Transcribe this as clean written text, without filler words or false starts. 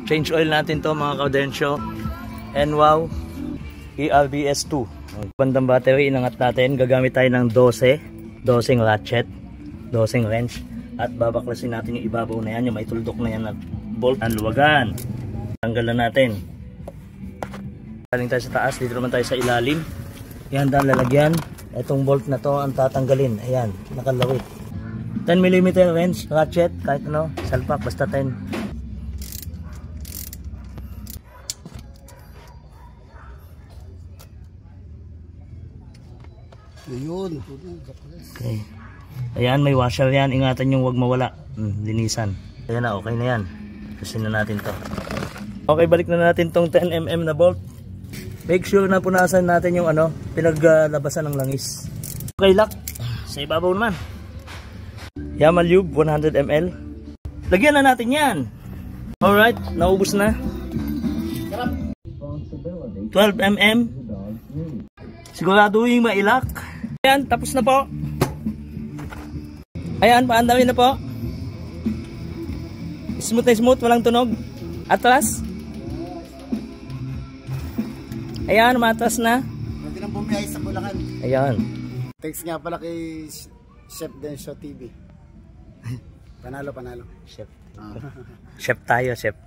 Change oil natin to mga kaudensyo. NWOW ERBS 2. Bandang battery inangat natin. Gagamit tayo ng 12 ratchet, 12 wrench. At babaklasin natin yung ibabaw na yan, yung may tuldok na yan na bolt. Ang luwagan. Tanggalan natin. Galing tayo sa taas, dito naman tayo sa ilalim. Yan daan lalagyan. Itong bolt na to ang tatanggalin. Ayan, nakalawit. 10mm wrench, ratchet, kahit ano, salpak, basta 10. Ayun. Okay. Ayan, may washer yan. Ingatan yung wag mawala. Linisan. Ayan na, okay na yan. Kasi na natin to. Okay, balik na natin tong 10mm na bolt. Make sure na punasan natin yung ano, pinaglabasan ng langis. Okay, lock. Sa ibabaw naman. Yamal Lube 100ml. Lagyan na natin yan. Alright, naubos na. 12mm. Siguraduhin mailak. Ayan, tapos na po. Ayan, paandawin na po. Smooth na smooth, walang tunog. Atras. Ayan, matras na. Pwede nang bumiyay sa Bulacan. Ayan. Thanks nga pala kay Chef Densho TV. Panalo. Chef. Chef tayo, chef.